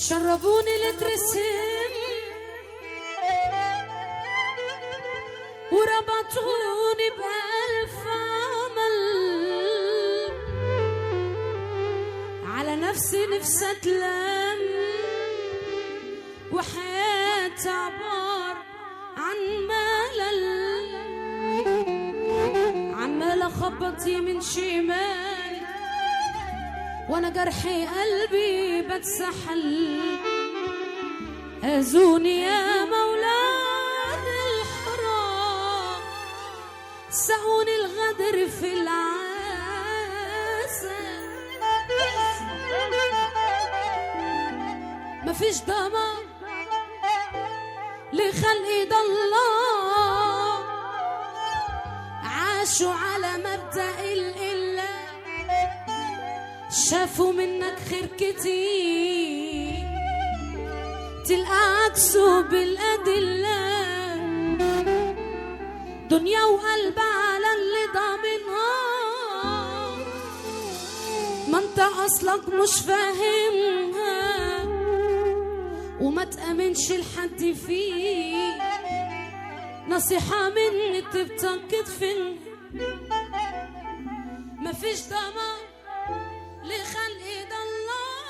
شربوني لترسم وربطوني بألف عمل على نفسي أتلم وحياتي عبارة عن ملل عمال أخبط يمين شمال وانا جرحي قلبي بتسحل أذوني يا مولاد الحرام سقوني الغدر في العسل مفيش ضمان لخلق ايد الله عاشوا على مبدأ الإله شافوا منك خير كتير تلقى عكسه بالأدلة دنيا وقلب على اللي ضامنها ما انت أصلك مش فاهمها وما تأمنش لحد فيه نصيحة مني تبقى كتفن مفيش ضمان لخلق ايد الله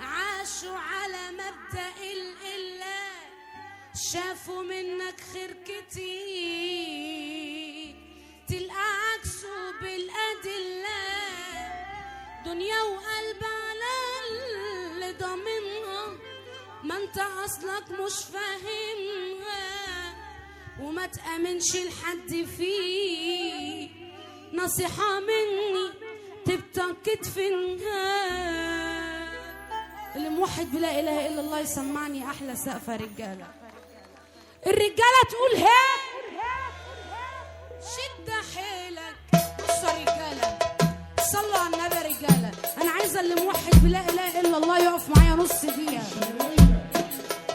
عاشوا على مبدأ الإله شافوا منك خير كتير تلقى عكسه بالأدلة دنيا وقلب على اللي ضامنها ما انت أصلك مش فاهمها وما تأمنش لحد فيه نصيحة مني تبقى كتفنها اللي موحد بلا إله إلا الله يسمعني أحلى سقفة رجالة الرجالة تقول هي شد حيلك بص رجالة صلوا على النبي رجالة أنا عايزة اللي موحد بلا إله إلا الله يقف معايا نص دقيقة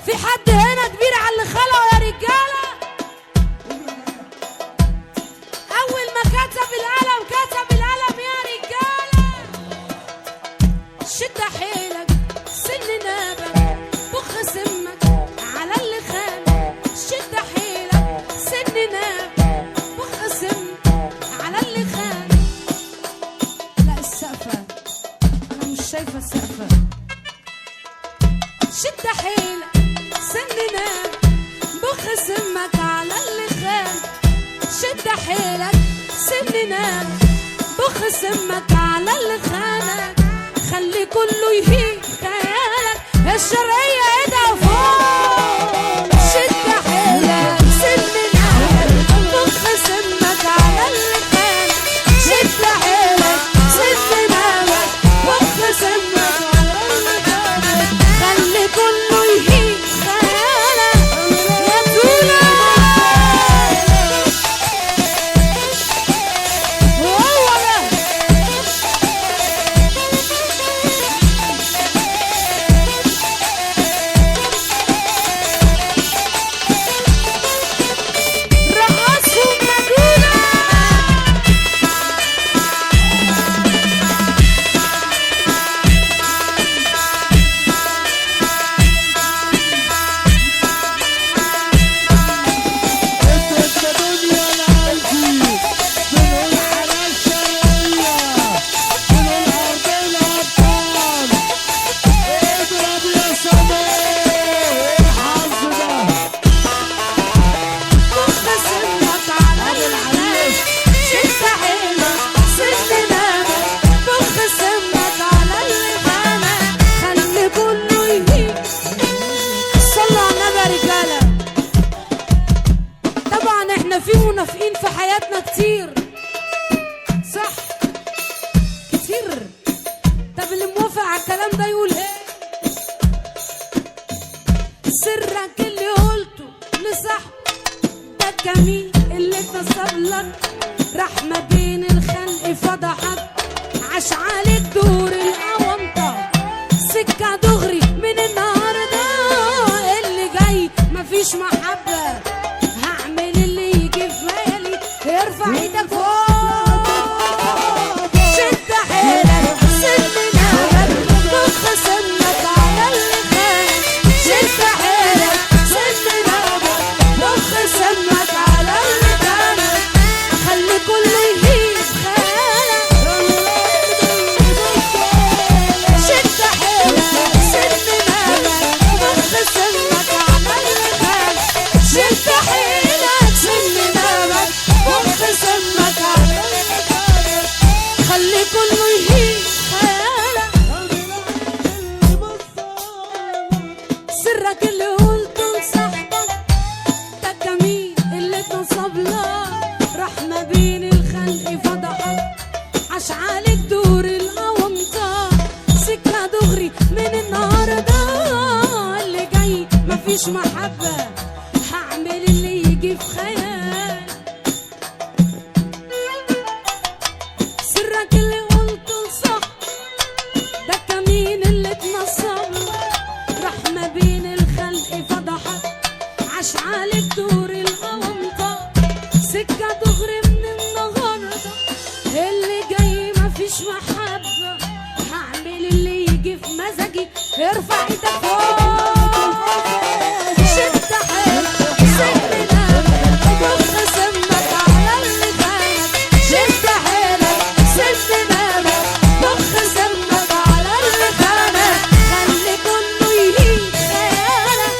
في حد هنا كبير على اللي خلقه يا رجالة أول ما كتب القلم يا رجالة شد حيلك سن نابك بخ سمك على اللي خان شد حيلك سن نابك بخ سمك على اللي خان لا السقفة أنا مش شايفة السقفة شد حيلك سن نابك بخ سمك على اللي خان شد حيلك سننا بخ سمك على اللي خانك خلي كله يهيج خيالك الشرقية ايدها فوق شد حيلك سننا بخ سمك على اللي خانك شد حيلك سننا بخ سمك على اللي خانك خلي كله يهيج خيالك يا طولة في منافقين في حياتنا كتير صح كتير طب اللي موافق على الكلام ده يقول ايه سرك اللي قلته لصاحبك جميل اللي اتنصب لك راح ما بين الخلق فضحك عاش عليك دور الأونطة سكة دغري من النهارده اللي جاي مفيش محبة هعمل اللي يجي في بالي ارفع ايدك فوق شد حيلك سننا مفيش محبة هعمل اللي يجي في خيال. سرك اللي قلته صح، ده كمين اللي اتنصب، راح ما بين الخلق فضحك، عاش عليك دور الأونطة، سكة دغري من النهاردة، اللي جاي مفيش محبة هعمل اللي يجي في مزاجي. ارفع ايدك فوق، شد حيلك، سد نامك، بخ سمك على اللي خانك. شد حيلك، سد نامك، بخ سمك على اللي خانك. خلي كله يهيج خيالك.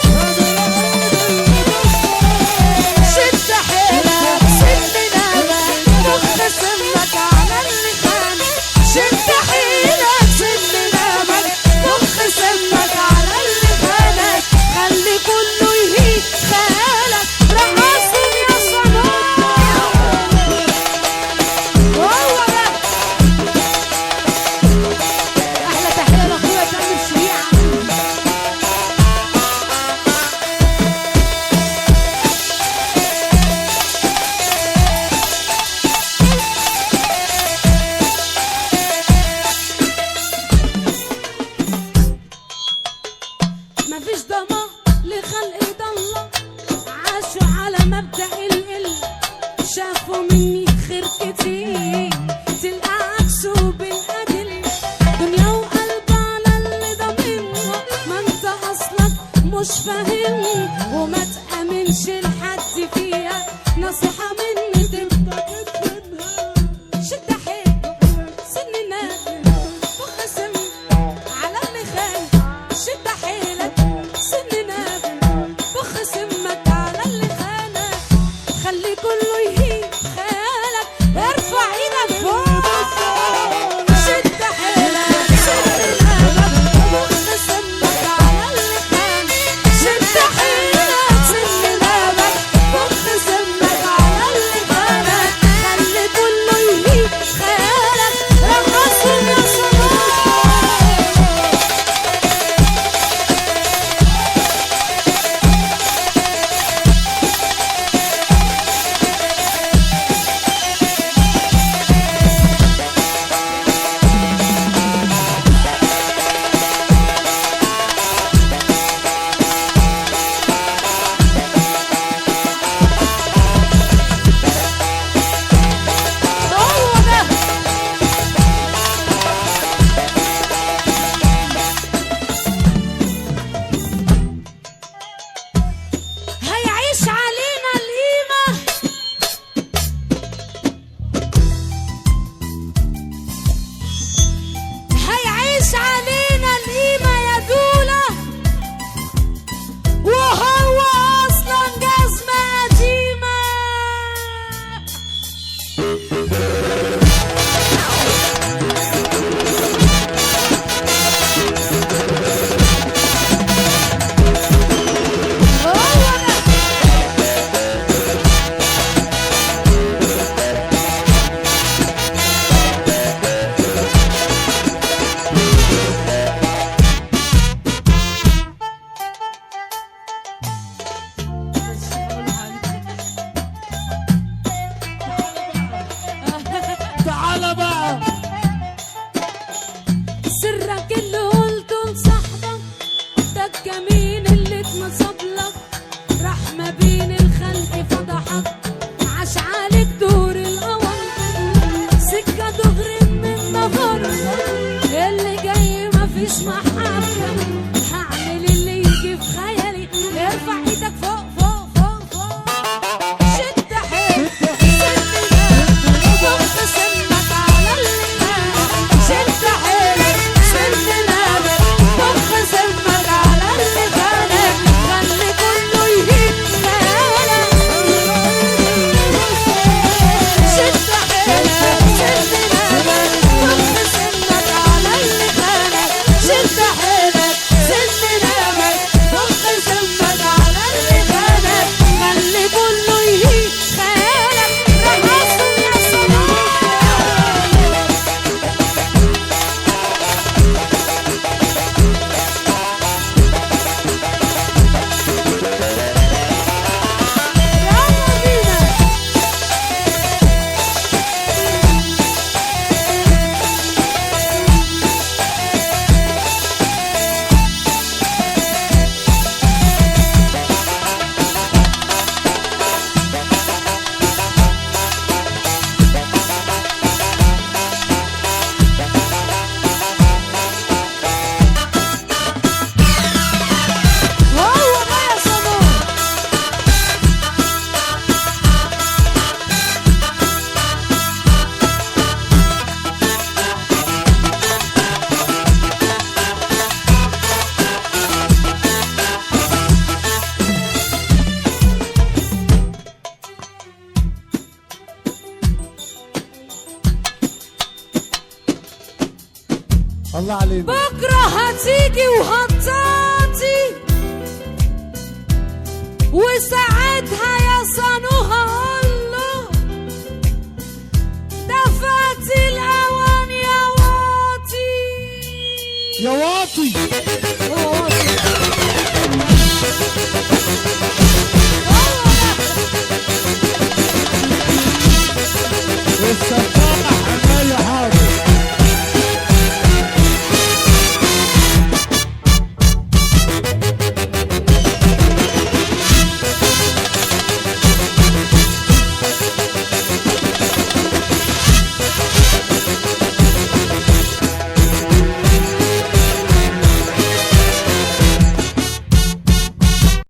شد حيلك، سد نامك، بخ سمك على اللي خانك. شد حيلك، سد نامك، بخ سمك على اللي خانك. خلي كله يهيج خيالك. رقصهم يا صنوع، هو ده. احلى تحيه لاخويا تامر شريعه. مفيش ضمان لخلق الله، عاشوا على مبدأ القلة، شافوا مني خير كتير، تلقى عكسه بالأدلة. دنيا وقلب على اللي ضامنها، ما انت أصلك مش فاهم، وما تأمنش لحد فيها، نصيحة مني تبقى تفهمها. شد حيلك، سن نام، بخ سم على اللي خان. شد حيلك، سن نام، بخ سمك على اللي خانك. خلي كله يهيج خيالك. ارفع ايدك فوق، شد حيلك، سن نامك، بخ سمك على اللي خانك. شد حيلك، سن نامك، بخ سمك على اللي خانك. خلي كله يهيج خيالك. رقصهم يا صنوع. هو ده. هيعيش علينا القيمة، هيعيش علينا القيمة يا دولة، وهو أصلا جزمة قديمة. هو ده. تعالى بقى. سرك اللي قلته لصاحبك، ده الجميل اللي اتنصب لك، راح ما بين الخلق فضحك، عاش عليك دور الأونطة، سكة دغري من النهاردة، اللي جاي مفيش محبة هعمل اللي يجي في خيالي. ارفع ايدك فوق فوق فوق فوق. شد حيلك، سد نامك، بخ سمك على اللي خانك. شد حيلك، سد نامك، بخ سمك على اللي خانك. خلي كله يهيج خيالك. شد حيلك، سد نامك، بخ سمك على اللي خانك. شد حيلك، الله علينا. بكرة هتيجي وهتعطي، وساعتها يا صنوها الله دفعت الأوان يا واطي. يا واطي.